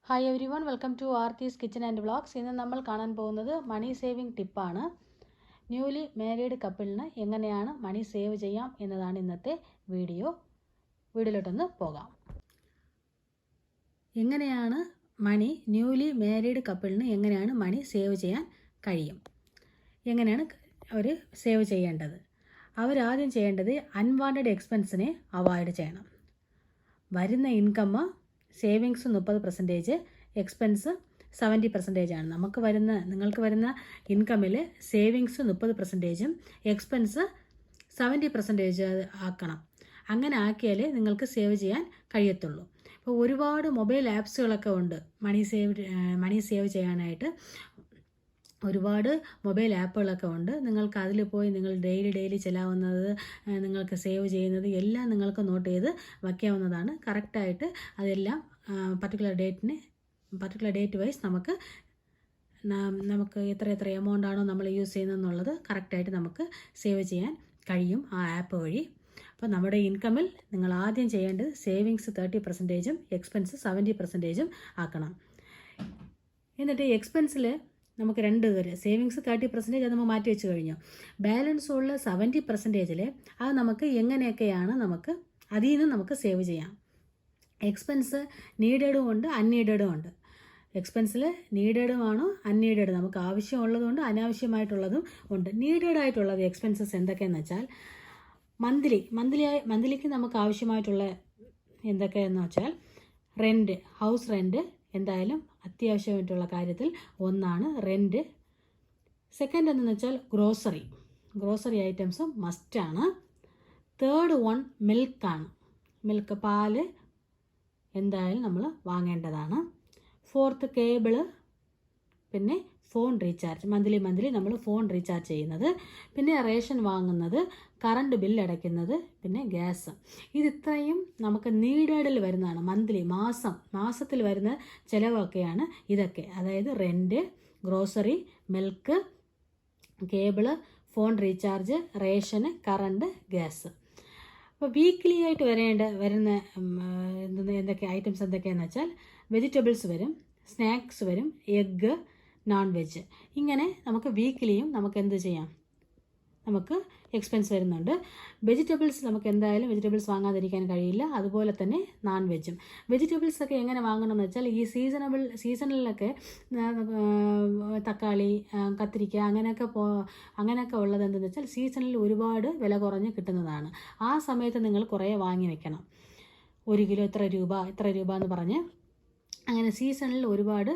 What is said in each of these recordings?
Hi everyone, welcome to Aarthi's kitchen and vlogs. ഇന്ന് നമ്മൾ കാണാൻ പോകുന്നത് മണി സേവിങ് ടിപ്പാണ്. ന്യൂലി മാരീഡ് കപ്പിളിന് എങ്ങനെയാണ് മണി സേവ് ചെയ്യാം എന്നതാണ് ഇന്നത്തെ വീഡിയോയിലോട്ടൊന്ന് പോകാം. എങ്ങനെയാണ് ന്യൂലി മാരീഡ് കപ്പിളിന് എങ്ങനെയാണ് മണി സേവ് ചെയ്യാൻ കഴിയും, എങ്ങനെയാണ് അവർ സേവ് ചെയ്യേണ്ടത്? അവരാദ്യം ചെയ്യേണ്ടത് അൺവാണ്ടഡ് എക്സ്പെൻസിനെ അവോയ്ഡ് ചെയ്യണം. വരുന്ന ഇൻകം സേവിങ്സ് 30%, എക്സ്പെൻസ് 70% ആണ്. നിങ്ങൾക്ക് വരുന്ന ഇൻകമിൽ സേവിങ്സ് 30%, എക്സ്പെൻസ് 70% ആക്കണം. അങ്ങനെ ആക്കിയാലേ നിങ്ങൾക്ക് സേവ് ചെയ്യാൻ കഴിയത്തുള്ളൂ. ഇപ്പോൾ ഒരുപാട് മൊബൈൽ ആപ്സുകളൊക്കെ ഉണ്ട് മണി സേവ് ചെയ്യാനായിട്ട്. ഒരുപാട് മൊബൈൽ ആപ്പുകളൊക്കെ ഉണ്ട്. നിങ്ങൾക്ക് അതിൽ പോയി നിങ്ങൾ ഡെയിലി ചിലവാകുന്നത്, നിങ്ങൾക്ക് സേവ് ചെയ്യുന്നത് എല്ലാം നിങ്ങൾക്ക് നോട്ട് ചെയ്ത് വയ്ക്കാവുന്നതാണ്. കറക്റ്റായിട്ട് അതെല്ലാം പർട്ടിക്കുലർ ഡേറ്റ് വൈസ് നമുക്ക് എത്ര എമൗണ്ട് ആണോ നമ്മൾ യൂസ് ചെയ്യുന്നതെന്നുള്ളത് കറക്റ്റായിട്ട് നമുക്ക് സേവ് ചെയ്യാൻ കഴിയും ആ ആപ്പ് വഴി. അപ്പോൾ നമ്മുടെ ഇൻകമിൽ നിങ്ങൾ ആദ്യം ചെയ്യേണ്ടത് സേവിങ്സ് 30%, എക്സ്പെൻസ് 70% ആക്കണം. എന്നിട്ട് എക്സ്പെൻസിൽ നമുക്ക് 2 വരെ സേവിങ്സ് 30% അത് നമ്മൾ മാറ്റി വെച്ച് കഴിഞ്ഞു. ബാലൻസ് ഉള്ള 70% അത് നമുക്ക് എങ്ങനെയൊക്കെയാണ് അതിൽ നിന്ന് നമുക്ക് സേവ് ചെയ്യാം. എക്സ്പെൻസ് നീഡഡും ഉണ്ട്, അൺനീഡഡും ഉണ്ട്. എക്സ്പെൻസിൽ നീഡഡും ആണോ അൺനീഡഡ്, നമുക്ക് ആവശ്യമുള്ളതുകൊണ്ട് അനാവശ്യമായിട്ടുള്ളതും ഉണ്ട്. നീഡഡ് ആയിട്ടുള്ളത് എക്സ്പെൻസസ് എന്തൊക്കെയെന്ന് വെച്ചാൽ മന്ത്ലിക്ക് നമുക്ക് ആവശ്യമായിട്ടുള്ള എന്തൊക്കെയെന്ന് വെച്ചാൽ ഹൗസ് റെൻറ്റ് എന്തായാലും അത്യാവശ്യമായിട്ടുള്ള കാര്യത്തിൽ ഒന്നാണ് റെൻറ്റ്. സെക്കൻഡ് എന്തെന്ന് വെച്ചാൽ ഗ്രോസറി ഐറ്റംസും മസ്റ്റാണ്. തേർഡ് വൺ മിൽക്ക്, പാല് എന്തായാലും നമ്മൾ വാങ്ങേണ്ടതാണ്. ഫോർത്ത് കേബിള്, പിന്നെ ഫോൺ റീചാർജ്, മന്ത്ലി നമ്മൾ ഫോൺ റീചാർജ് ചെയ്യുന്നത്, പിന്നെ റേഷൻ വാങ്ങുന്നത്, കറണ്ട് ബില്ല് അടയ്ക്കുന്നത്, പിന്നെ ഗ്യാസ്. ഇതിത്രയും നമുക്ക് നീഡഡിൽ വരുന്നതാണ്. മാസത്തിൽ വരുന്ന ചിലവൊക്കെയാണ് ഇതൊക്കെ. അതായത് rent, grocery, milk, cable, phone recharge, ration, current, gas. അപ്പോൾ വീക്ക്ലി ആയിട്ട് വരുന്ന എന്തൊക്കെ ഐറ്റംസ് എന്തൊക്കെയാണെന്ന് വെച്ചാൽ വെജിറ്റബിൾസ് വരും, സ്നാക്സ് വരും, എഗ്ഗ്, നോൺ വെജ്. ഇങ്ങനെ നമുക്ക് വീക്ക്ലിയും നമുക്ക് എന്ത് ചെയ്യാം, നമുക്ക് എക്സ്പെൻസ് വരുന്നുണ്ട്. വെജിറ്റബിൾസ് നമുക്ക് എന്തായാലും വെജിറ്റബിൾസ് വാങ്ങാതിരിക്കാൻ കഴിയില്ല. അതുപോലെ തന്നെ നോൺ വെജും. വെജിറ്റബിൾസൊക്കെ എങ്ങനെ വാങ്ങണമെന്ന് വെച്ചാൽ ഈ സീസണിലൊക്കെ തക്കാളി, കത്തിരിക്ക അങ്ങനെയൊക്കെ ഉള്ളത് എന്തെന്ന് വെച്ചാൽ സീസണിൽ ഒരുപാട് വില കുറഞ്ഞ് കിട്ടുന്നതാണ്. ആ സമയത്ത് നിങ്ങൾ കുറേ വാങ്ങി വെക്കണം. 1 കിലോ ഇത്ര രൂപ എന്ന് പറഞ്ഞ്. അങ്ങനെ സീസണിൽ ഒരുപാട്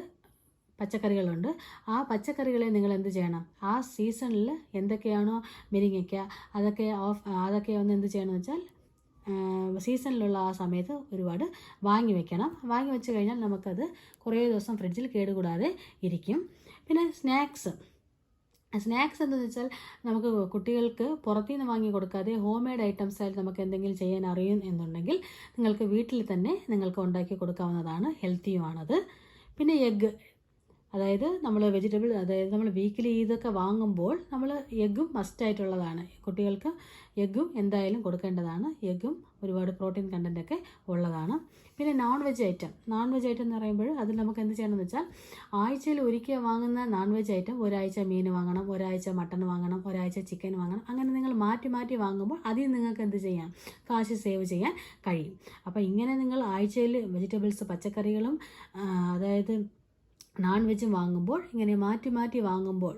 പച്ചക്കറികളുണ്ട്. ആ പച്ചക്കറികളെ നിങ്ങൾ എന്ത് ചെയ്യണം, ആ സീസണിൽ എന്തൊക്കെയാണോ മുരിങ്ങയ്ക്ക അതൊക്കെ ഒന്ന് എന്ത് ചെയ്യണമെന്ന് വെച്ചാൽ സീസണിലുള്ള ആ സമയത്ത് ഒരുപാട് വാങ്ങി വെച്ച് കഴിഞ്ഞാൽ നമുക്കത് കുറേ ദിവസം ഫ്രിഡ്ജിൽ കേടുകൂടാതെ ഇരിക്കും. പിന്നെ സ്നാക്സ് എന്താണെന്ന് വെച്ചാൽ നമുക്ക് കുട്ടികൾക്ക് പുറത്തുനിന്ന് വാങ്ങി കൊടുക്കാതെ ഹോം മെയ്ഡ് ഐറ്റംസ് ആയിട്ട് നമുക്ക് എന്തെങ്കിലും ചെയ്യാൻ അറിയും എന്നുണ്ടെങ്കിൽ നിങ്ങൾക്ക് വീട്ടിൽ തന്നെ നിങ്ങൾക്ക് ഉണ്ടാക്കി കൊടുക്കാവുന്നതാണ്. ഹെൽത്തിയുമാണത്. പിന്നെ എഗ്ഗ്, അതായത് നമ്മൾ നമ്മൾ വീക്കിലി ഇതൊക്കെ വാങ്ങുമ്പോൾ നമ്മൾ എഗ്ഗും മസ്റ്റായിട്ടുള്ളതാണ്. കുട്ടികൾക്ക് എഗ്ഗും എന്തായാലും കൊടുക്കേണ്ടതാണ്. എഗ്ഗും ഒരുപാട് പ്രോട്ടീൻ കണ്ടൻറ്റൊക്കെ ഉള്ളതാണ്. പിന്നെ നോൺ വെജ് ഐറ്റം എന്ന് പറയുമ്പോൾ അതിൽ നമുക്ക് എന്ത് ചെയ്യണമെന്ന് വെച്ചാൽ ആഴ്ചയിൽ ഒരിക്കൽ വാങ്ങുന്ന നോൺ വെജ് ഐറ്റം ഒരാഴ്ച മീൻ വാങ്ങണം, ഒരാഴ്ച മട്ടൺ വാങ്ങണം, ഒരാഴ്ച ചിക്കൻ വാങ്ങണം. അങ്ങനെ നിങ്ങൾ മാറ്റി വാങ്ങുമ്പോൾ അതിൽ നിങ്ങൾക്ക് എന്ത് ചെയ്യാം, കാശ് സേവ് ചെയ്യാൻ കഴിയും. അപ്പോൾ ഇങ്ങനെ നിങ്ങൾ ആഴ്ചയിൽ വെജിറ്റബിൾസ്, പച്ചക്കറികളും അതായത് നോൺ വെജും വാങ്ങുമ്പോൾ ഇങ്ങനെ മാറ്റി വാങ്ങുമ്പോൾ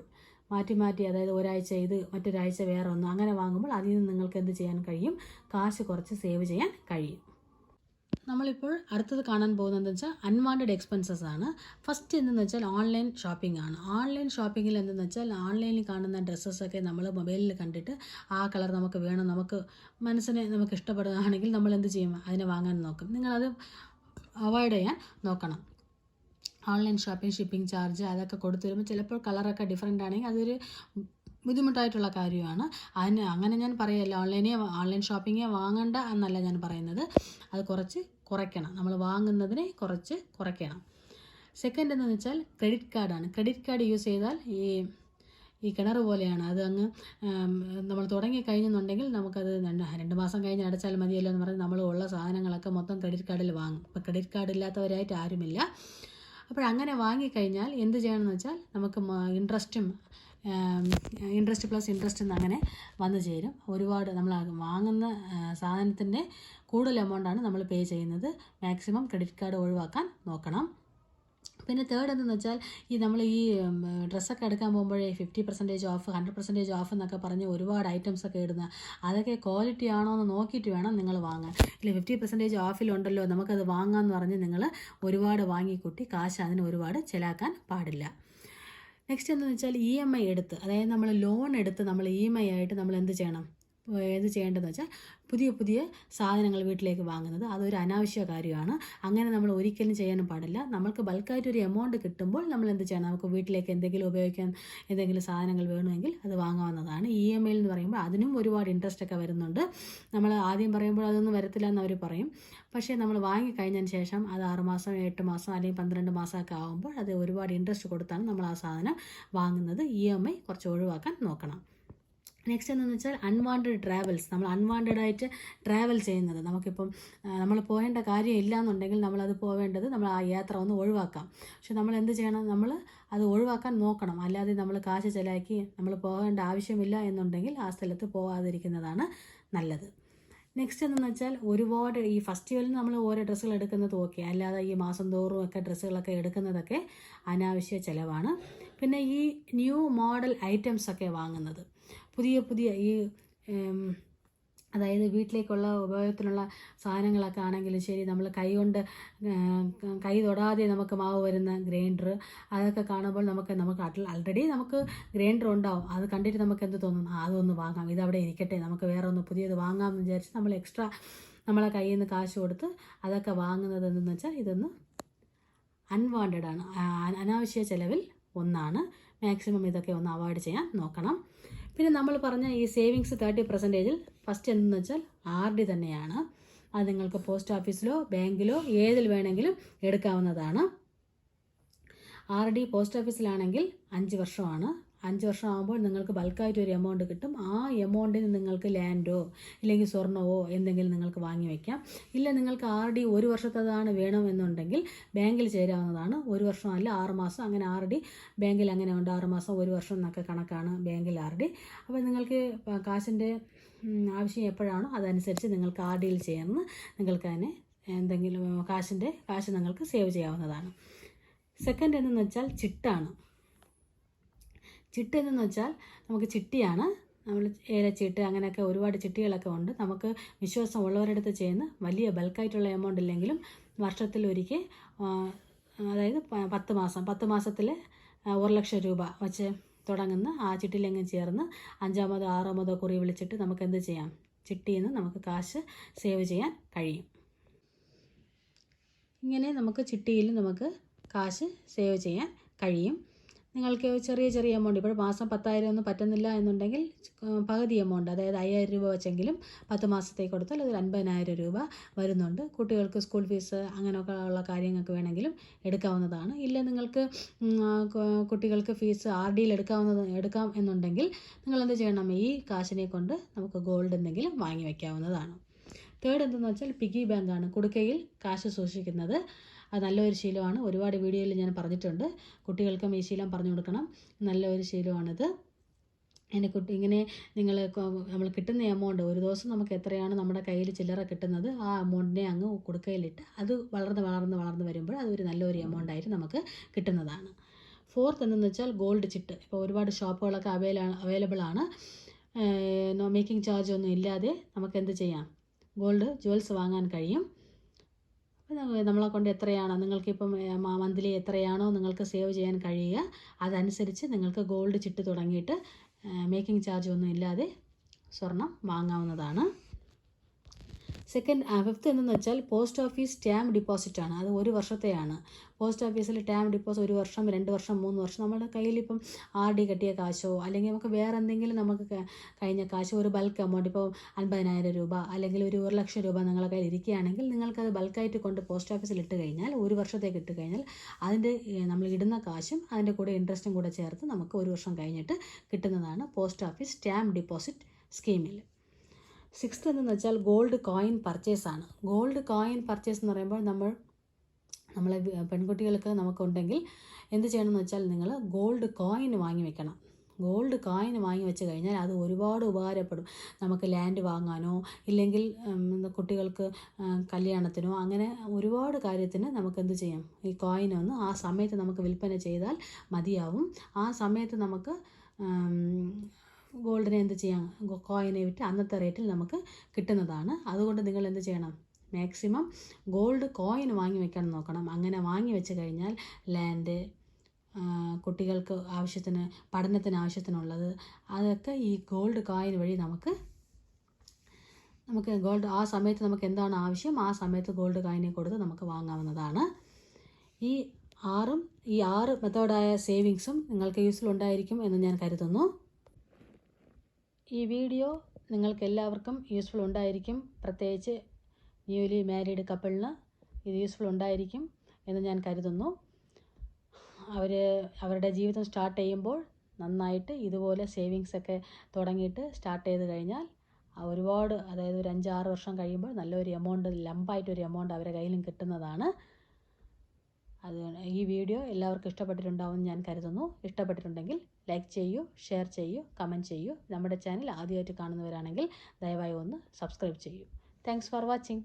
അതായത് ഒരാഴ്ച ഇത് മറ്റൊരാഴ്ച വേറെ ഒന്ന് അങ്ങനെ വാങ്ങുമ്പോൾ അതിൽ നിന്ന് നിങ്ങൾക്ക് എന്ത് ചെയ്യാൻ കഴിയും, കാശ് കുറച്ച് സേവ് ചെയ്യാൻ കഴിയും. നമ്മളിപ്പോൾ അടുത്തത് കാണാൻ പോകുന്നത് വെച്ചാൽ അൺവാണ്ടഡ് എക്സ്പെൻസസ് ആണ്. ഫസ്റ്റ് എന്തെന്ന് വെച്ചാൽ ഓൺലൈൻ ഷോപ്പിംഗ് ആണ്. ഓൺലൈൻ ഷോപ്പിങ്ങിൽ എന്തെന്ന് വെച്ചാൽ ഓൺലൈനിൽ കാണുന്ന ഡ്രസ്സസൊക്കെ നമ്മൾ മൊബൈലിൽ കണ്ടിട്ട് ആ കളർ നമുക്ക് വേണം, നമുക്ക് ഇഷ്ടപ്പെടുകയാണെങ്കിൽ നമ്മൾ എന്ത് ചെയ്യും, അതിനെ വാങ്ങാൻ നോക്കും. നിങ്ങളത് അവോയ്ഡ് ചെയ്യാൻ നോക്കണം. ഓൺലൈൻ ഷിപ്പിംഗ് ചാർജ് അതൊക്കെ കൊടുത്തു വരുമ്പോൾ ചിലപ്പോൾ കളറൊക്കെ ഡിഫറെൻ്റ് ആണെങ്കിൽ അതൊരു ബുദ്ധിമുട്ടായിട്ടുള്ള കാര്യമാണ്. അങ്ങനെ ഞാൻ പറയല്ല ഓൺലൈൻ ഷോപ്പിംഗ് വാങ്ങണ്ട എന്നല്ല ഞാൻ പറയുന്നത്. അത് കുറച്ച് കുറയ്ക്കണം, നമ്മൾ വാങ്ങുന്നതിനെ കുറച്ച് കുറയ്ക്കണം. സെക്കൻഡ് എന്താണെന്ന് വെച്ചാൽ ക്രെഡിറ്റ് കാർഡാണ്. ക്രെഡിറ്റ് കാർഡ് യൂസ് ചെയ്താൽ ഈ കിണർ പോലെയാണ്. അത് അങ്ങ് നമ്മൾ തുടങ്ങി കഴിഞ്ഞെന്നുണ്ടെങ്കിൽ നമുക്കത് 2 മാസം കഴിഞ്ഞ് അടച്ചാൽ മതിയല്ലോ എന്ന് പറഞ്ഞ് നമ്മൾ ഉള്ള സാധനങ്ങളൊക്കെ മൊത്തം ക്രെഡിറ്റ് കാർഡിൽ വാങ്ങും. ഇപ്പോൾ ക്രെഡിറ്റ് കാർഡ് ഇല്ലാത്തവരായിട്ട് ആരുമില്ല. അപ്പോൾ അങ്ങനെ വാങ്ങിക്കഴിഞ്ഞാൽ എന്ത് ചെയ്യണമെന്ന് വെച്ചാൽ നമുക്ക് ഇൻട്രസ്റ്റ് പ്ലസ് ഇൻട്രസ്റ്റ് അങ്ങനെ വന്നു ചേരും. ഒരുപാട് നമ്മൾ വാങ്ങുന്ന സാധനത്തിൻ്റെ കൂടുതൽ എമൗണ്ടാണ് നമ്മൾ പേ ചെയ്യുന്നത്. മാക്സിമം ക്രെഡിറ്റ് കാർഡ് ഒഴിവാക്കാൻ നോക്കണം. പിന്നെ തേർഡ് എന്തെന്ന് വെച്ചാൽ നമ്മൾ ഈ ഡ്രസ്സൊക്കെ എടുക്കാൻ പോകുമ്പോഴേ 50% ഓഫ് 100% ഓഫ് എന്നൊക്കെ പറഞ്ഞ് ഒരുപാട് ഐറ്റംസൊക്കെ ഇടുന്ന, അതൊക്കെ ക്വാളിറ്റി ആണോ എന്ന് നോക്കിയിട്ട് വേണം നിങ്ങൾ വാങ്ങാൻ. ഇല്ല 50% ഓഫിലുണ്ടല്ലോ നമുക്കത് വാങ്ങാമെന്ന് പറഞ്ഞ് നിങ്ങൾ ഒരുപാട് വാങ്ങിക്കൂട്ടി കാശ് അതിന് ഒരുപാട് ചിലവാക്കാൻ പാടില്ല. നെക്സ്റ്റ് എന്താണെന്ന് വെച്ചാൽ EMI എടുത്ത്, അതായത് നമ്മൾ ലോൺ എടുത്ത് നമ്മൾ EMI ആയിട്ട് നമ്മൾ എന്ത് ചെയ്യേണ്ടതെന്ന് വെച്ചാൽ പുതിയ സാധനങ്ങൾ വീട്ടിലേക്ക് വാങ്ങുന്നത് അതൊരു അനാവശ്യ കാര്യമാണ്. അങ്ങനെ നമ്മൾ ഒരിക്കലും ചെയ്യാനും പാടില്ല. നമ്മൾക്ക് ബൾക്കായിട്ടൊരു എമൗണ്ട് കിട്ടുമ്പോൾ നമ്മൾ എന്ത് ചെയ്യണം, നമുക്ക് വീട്ടിലേക്ക് എന്തെങ്കിലും ഉപയോഗിക്കാൻ എന്തെങ്കിലും സാധനങ്ങൾ വേണമെങ്കിൽ അത് വാങ്ങാവുന്നതാണ്. EMI എന്ന് പറയുമ്പോൾ അതിനും ഒരുപാട് ഇൻട്രസ്റ്റ് ഒക്കെ വരുന്നുണ്ട്. നമ്മൾ ആദ്യം പറയുമ്പോൾ അതൊന്നും വരത്തില്ല എന്ന് അവർ പറയും. പക്ഷേ നമ്മൾ വാങ്ങിക്കഴിഞ്ഞതിന് ശേഷം അത് 6 മാസം 8 മാസം അല്ലെങ്കിൽ 12 മാസമൊക്കെ ആകുമ്പോൾ അത് ഒരുപാട് ഇൻട്രസ്റ്റ് കൊടുത്താണ് നമ്മൾ ആ സാധനം വാങ്ങുന്നത്. EMI കുറച്ച് ഒഴിവാക്കാൻ നോക്കണം. നെക്സ്റ്റ് എന്താണെന്ന് വെച്ചാൽ അൺവാണ്ടഡ് ട്രാവൽസ്, നമ്മൾ അൺവാണ്ടഡായിട്ട് ട്രാവൽ ചെയ്യുന്നത്. നമുക്കിപ്പം നമ്മൾ പോകേണ്ട കാര്യം ഇല്ല എന്നുണ്ടെങ്കിൽ നമ്മളത് പോവേണ്ടത് നമ്മൾ ആ യാത്ര ഒന്ന് ഒഴിവാക്കാം. പക്ഷെ നമ്മൾ എന്ത് ചെയ്യണം, നമ്മൾ അത് ഒഴിവാക്കാൻ നോക്കണം. അല്ലാതെ നമ്മൾ കാശ് ചിലവാക്കി നമ്മൾ പോകേണ്ട ആവശ്യമില്ല എന്നുണ്ടെങ്കിൽ ആ സ്ഥലത്ത് പോകാതിരിക്കുന്നതാണ് നല്ലത്. നെക്സ്റ്റ് എന്തെന്ന് വെച്ചാൽ ഒരുപാട് ഈ ഫെസ്റ്റിവലിന് നമ്മൾ ഓരോ ഡ്രസ്സുകൾ എടുക്കുന്നത് ഓക്കെ, അല്ലാതെ ഈ മാസം തോറും ഒക്കെ ഡ്രസ്സുകളൊക്കെ എടുക്കുന്നതൊക്കെ അനാവശ്യ ചിലവാണ്. പിന്നെ ഈ ന്യൂ മോഡൽ ഐറ്റംസൊക്കെ വാങ്ങുന്നത്, പുതിയ ഈ അതായത് വീട്ടിലേക്കുള്ള ഉപയോഗത്തിനുള്ള സാധനങ്ങളൊക്കെ ആണെങ്കിലും ശരി, നമ്മൾ കൈ തൊടാതെ നമുക്ക് മാവ് വരുന്ന ഗ്രൈൻഡർ, അതൊക്കെ കാണുമ്പോൾ നമുക്ക് ആൾറെഡി നമുക്ക് ഗ്രൈൻഡർ ഉണ്ടാവും. അത് കണ്ടിട്ട് നമുക്ക് എന്ത് തോന്നും, അതൊന്ന് വാങ്ങാം, ഇതവിടെ ഇരിക്കട്ടെ, നമുക്ക് വേറെ ഒന്ന് പുതിയത് വാങ്ങാമെന്ന് വിചാരിച്ച് നമ്മൾ എക്സ്ട്രാ നമ്മളെ കയ്യിൽ നിന്ന് കാശ് കൊടുത്ത് അതൊക്കെ വാങ്ങുന്നത് എന്തെന്ന് വെച്ചാൽ ഇതൊന്ന് അൺവാണ്ടഡ് ആണ്, അനാവശ്യ ചിലവിൽ ഒന്നാണ്. മാക്സിമം ഇതൊക്കെ ഒന്ന് അവോയ്ഡ് ചെയ്യാൻ നോക്കണം. പിന്നെ നമ്മൾ പറഞ്ഞ ഈ സേവിങ്സ് 30%-ൽ ഫസ്റ്റ് എന്തെന്ന് വെച്ചാൽ RD തന്നെയാണ്. അത് നിങ്ങൾക്ക് പോസ്റ്റ് ഓഫീസിലോ ബാങ്കിലോ ഏതിൽ വേണമെങ്കിലും എടുക്കാവുന്നതാണ്. RD പോസ്റ്റ് ഓഫീസിലാണെങ്കിൽ 5 വർഷമാണ്. 5 വർഷം ആകുമ്പോൾ നിങ്ങൾക്ക് ബൾക്കായിട്ട് ഒരു എമൗണ്ട് കിട്ടും. ആ എമൗണ്ടിന് നിങ്ങൾക്ക് ലാൻഡോ ഇല്ലെങ്കിൽ സ്വർണ്ണമോ എന്തെങ്കിലും നിങ്ങൾക്ക് വാങ്ങി വയ്ക്കാം. ഇല്ല നിങ്ങൾക്ക് RD 1 വർഷത്തേതാണ് വേണമെന്നുണ്ടെങ്കിൽ ബാങ്കിൽ ചേരാവുന്നതാണ്. 1 വർഷം അല്ല 6 മാസം, അങ്ങനെ RD ബാങ്കിൽ അങ്ങനെ ഉണ്ട്. 6 മാസം 1 വർഷം എന്നൊക്കെ കണക്കാണ് ബാങ്കിൽ RD. അപ്പോൾ നിങ്ങൾക്ക് കാശിൻ്റെ ആവശ്യം എപ്പോഴാണോ അതനുസരിച്ച് നിങ്ങൾക്ക് RDയിൽ ചേർന്ന് നിങ്ങൾക്ക് തന്നെ എന്തെങ്കിലും കാശ് നിങ്ങൾക്ക് സേവ് ചെയ്യാവുന്നതാണ്. സെക്കൻഡ് എന്തെന്ന് വെച്ചാൽ ചിട്ടാണ്. ചിട്ട് എന്ന് വെച്ചാൽ നമുക്ക് ചിട്ടിയാണ്, നമ്മൾ ഏലച്ചീട്ട് അങ്ങനെയൊക്കെ ഒരുപാട് ചിട്ടികളൊക്കെ ഉണ്ട്. നമുക്ക് വിശ്വാസമുള്ളവരടുത്ത് ചെയ്യുന്ന വലിയ ബൾക്കായിട്ടുള്ള എമൗണ്ട് ഇല്ലെങ്കിലും വർഷത്തിലൊരിക്കൽ, അതായത് 10 മാസത്തിൽ 1 ലക്ഷം രൂപ വച്ച് തുടങ്ങുന്ന ആ ചിട്ടിയിലെങ്ങും ചേർന്ന് 5-മോ 6-മോ കുറി വിളിച്ചിട്ട് നമുക്ക് എന്ത് ചെയ്യാം, ചിട്ടിയിൽ നിന്ന് നമുക്ക് കാശ് സേവ് ചെയ്യാൻ കഴിയും. ഇങ്ങനെ നമുക്ക് ചിട്ടിയിൽ നമുക്ക് കാശ് സേവ് ചെയ്യാൻ കഴിയും. നിങ്ങൾക്ക് ചെറിയ എമൗണ്ട്, ഇപ്പോൾ മാസം 10,000 ഒന്നും പറ്റുന്നില്ല എന്നുണ്ടെങ്കിൽ പകുതി എമൗണ്ട്, അതായത് 5,000 രൂപ വെച്ചെങ്കിലും 10 മാസത്തേക്ക് കൊടുത്താൽ അത് 50,000 രൂപ വരുന്നുണ്ട്. കുട്ടികൾക്ക് സ്കൂൾ ഫീസ് അങ്ങനെയൊക്കെ ഉള്ള കാര്യങ്ങൾക്ക് വേണമെങ്കിലും എടുക്കാവുന്നതാണ്. ഇല്ല നിങ്ങൾക്ക് കുട്ടികൾക്ക് ഫീസ് RDയിൽ എടുക്കാം എന്നുണ്ടെങ്കിൽ നിങ്ങൾ എന്ത് ചെയ്യണം, ഈ കാശിനെ കൊണ്ട് നമുക്ക് ഗോൾഡ് എന്തെങ്കിലും വാങ്ങി വയ്ക്കാവുന്നതാണ്. തേർഡ് എന്തെന്ന് വെച്ചാൽ പിഗി ബാങ്കാണ്, കുടുക്കയിൽ കാശ് സൂക്ഷിക്കുന്നത്. അത് നല്ലൊരു ശീലമാണ്. ഒരുപാട് വീഡിയോയിൽ ഞാൻ പറഞ്ഞിട്ടുണ്ട്. കുട്ടികൾക്കും ഈ ശീലം പറഞ്ഞു കൊടുക്കണം. നല്ലൊരു ശീലമാണിത്. ഇങ്ങനെ നമ്മൾ കിട്ടുന്ന എമൗണ്ട്, ഒരു ദിവസം നമുക്ക് എത്രയാണ് നമ്മുടെ കയ്യിൽ ചില്ലറ കിട്ടുന്നത്, ആ എമൗണ്ടിനെ അങ്ങ് കൊടുക്കയിലിട്ട് അത് വളർന്ന് വരുമ്പോൾ അതൊരു നല്ലൊരു എമൗണ്ടായിട്ട് നമുക്ക് കിട്ടുന്നതാണ്. ഫോർത്ത് എന്തെന്ന് വെച്ചാൽ ഗോൾഡ് ചിട്ട്. ഇപ്പോൾ ഒരുപാട് ഷോപ്പുകളൊക്കെ അവൈലബിൾ ആണ്. മേക്കിംഗ് ചാർജ് ഒന്നും ഇല്ലാതെ നമുക്ക് എന്ത് ചെയ്യാം, ജ്വൽസ് വാങ്ങാൻ കഴിയും. നമ്മളെ കൊണ്ട് എത്രയാണോ നിങ്ങൾക്കിപ്പം മന്ത്ലി എത്രയാണോ നിങ്ങൾക്ക് സേവ് ചെയ്യാൻ കഴിയുക അതനുസരിച്ച് നിങ്ങൾക്ക് ഗോൾഡ് ചിട്ട് തുടങ്ങിയിട്ട് മേക്കിംഗ് ചാർജ് ഒന്നും ഇല്ലാതെ സ്വർണം വാങ്ങാവുന്നതാണ്. ഫിഫ്ത്ത് എന്തെന്ന് വെച്ചാൽ പോസ്റ്റ് ഓഫീസ് സ്റ്റാമ്പ് ഡിപ്പോസിറ്റാണ്. അത് 1 വർഷത്തെയാണ്. പോസ്റ്റ് ഓഫീസിൽ സ്റ്റാമ്പ് ഡിപ്പോസിറ്റ് 1 വർഷം 2 വർഷം 3 വർഷം നമ്മുടെ കയ്യിൽ ഇപ്പം RD കെട്ടിയ കാശോ അല്ലെങ്കിൽ നമുക്ക് വേറെ എന്തെങ്കിലും നമുക്ക് കഴിഞ്ഞ കാശോ ഒരു ബൾക്ക് എമൗണ്ട്, ഇപ്പോൾ 50,000 രൂപ അല്ലെങ്കിൽ ഒരു 1 ലക്ഷം രൂപ നിങ്ങളുടെ കയ്യിൽ ഇരിക്കുകയാണെങ്കിൽ നിങ്ങൾക്കത് ബൾക്കായിട്ട് കൊണ്ട് പോസ്റ്റ് ഓഫീസിൽ ഇട്ട് കഴിഞ്ഞാൽ 1 വർഷത്തേക്ക് ഇട്ട് കഴിഞ്ഞാൽ അതിൻ്റെ നമ്മൾ ഇടുന്ന കാശും അതിൻ്റെ കൂടെ ഇൻട്രസ്റ്റും കൂടെ ചേർത്ത് നമുക്ക് 1 വർഷം കഴിഞ്ഞിട്ട് കിട്ടുന്നതാണ് പോസ്റ്റ് ഓഫീസ് സ്റ്റാമ്പ് ഡിപ്പോസിറ്റ് സ്കീമിൽ. സിക്സ്ത് എന്തെന്ന് വെച്ചാൽ ഗോൾഡ് കോയിൻ പർച്ചേസ് ആണ്. ഗോൾഡ് കോയിൻ പർച്ചേസ് എന്ന് പറയുമ്പോൾ നമ്മൾ നമ്മളെ പെൺകുട്ടികൾക്ക് നമുക്കുണ്ടെങ്കിൽ എന്ത് ചെയ്യണമെന്ന് വെച്ചാൽ നിങ്ങൾ ഗോൾഡ് കോയിൻ വാങ്ങി വെക്കണം. ഗോൾഡ് കോയിൻ വാങ്ങി വെച്ച് കഴിഞ്ഞാൽ അത് ഒരുപാട് ഉപകാരപ്പെടും. നമുക്ക് ലാൻഡ് വാങ്ങാനോ ഇല്ലെങ്കിൽ കുട്ടികൾക്ക് കല്യാണത്തിനോ അങ്ങനെ ഒരുപാട് കാര്യത്തിന് നമുക്ക് എന്ത് ചെയ്യാം, ഈ കോയിനൊന്ന് ആ സമയത്ത് നമുക്ക് വിൽപ്പന ചെയ്താൽ മതിയാവും. ആ സമയത്ത് നമുക്ക് ഗോൾഡിനെ എന്ത് ചെയ്യാം, കോയിനെ വിറ്റ് അന്നത്തെ റേറ്റിൽ നമുക്ക് കിട്ടുന്നതാണ്. അതുകൊണ്ട് നിങ്ങൾ എന്ത് ചെയ്യണം, മാക്സിമം ഗോൾഡ് കോയിൻ വാങ്ങി വെക്കാൻ നോക്കണം. അങ്ങനെ വാങ്ങി വെച്ച് കഴിഞ്ഞാൽ ലാൻഡ്, കുട്ടികൾക്ക് ആവശ്യത്തിന് പഠനത്തിന് ആവശ്യത്തിനുള്ളത് അതൊക്കെ ഈ ഗോൾഡ് കോയിൻ വഴി നമുക്ക് ഗോൾഡ് ആ സമയത്ത് നമുക്ക് എന്താണ് ആവശ്യം ആ സമയത്ത് ഗോൾഡ് കോയിനെ കൊടുത്ത് നമുക്ക് വാങ്ങാവുന്നതാണ്. ഈ 6 മെത്തേഡായ സേവിങ്സും നിങ്ങൾക്ക് യൂസ്ഫുൾ ഉണ്ടായിരിക്കും എന്ന് ഞാൻ കരുതുന്നു. ഈ വീഡിയോ നിങ്ങൾക്ക് എല്ലാവർക്കും യൂസ്ഫുൾ ഉണ്ടായിരിക്കും. പ്രത്യേകിച്ച് ന്യൂലി മാരീഡ് കപ്പിളിന് ഇത് യൂസ്ഫുൾ ഉണ്ടായിരിക്കും എന്ന് ഞാൻ കരുതുന്നു. അവരുടെ ജീവിതം സ്റ്റാർട്ട് ചെയ്യുമ്പോൾ നന്നായിട്ട് ഇതുപോലെ സേവിങ്സൊക്കെ തുടങ്ങിയിട്ട് സ്റ്റാർട്ട് ചെയ്ത് കഴിഞ്ഞാൽ ഒരുപാട്, അതായത് ഒരു 5-6 വർഷം കഴിയുമ്പോൾ നല്ലൊരു എമൗണ്ട്, ലംബായിട്ടൊരു എമൗണ്ട് അവരുടെ കയ്യിലും കിട്ടുന്നതാണ്. ഈ വീഡിയോ എല്ലാവർക്കും ഇഷ്ടപ്പെട്ടിട്ടുണ്ടാവുമെന്ന് ഞാൻ കരുതുന്നു. ഇഷ്ടപ്പെട്ടിട്ടുണ്ടെങ്കിൽ ലൈക്ക് ചെയ്യൂ, ഷെയർ ചെയ്യൂ, കമൻറ്റ് ചെയ്യൂ. നമ്മുടെ ചാനൽ ആദ്യമായിട്ട് കാണുന്നവരാണെങ്കിൽ ദയവായി ഒന്ന് സബ്സ്ക്രൈബ് ചെയ്യൂ. Thanks for watching.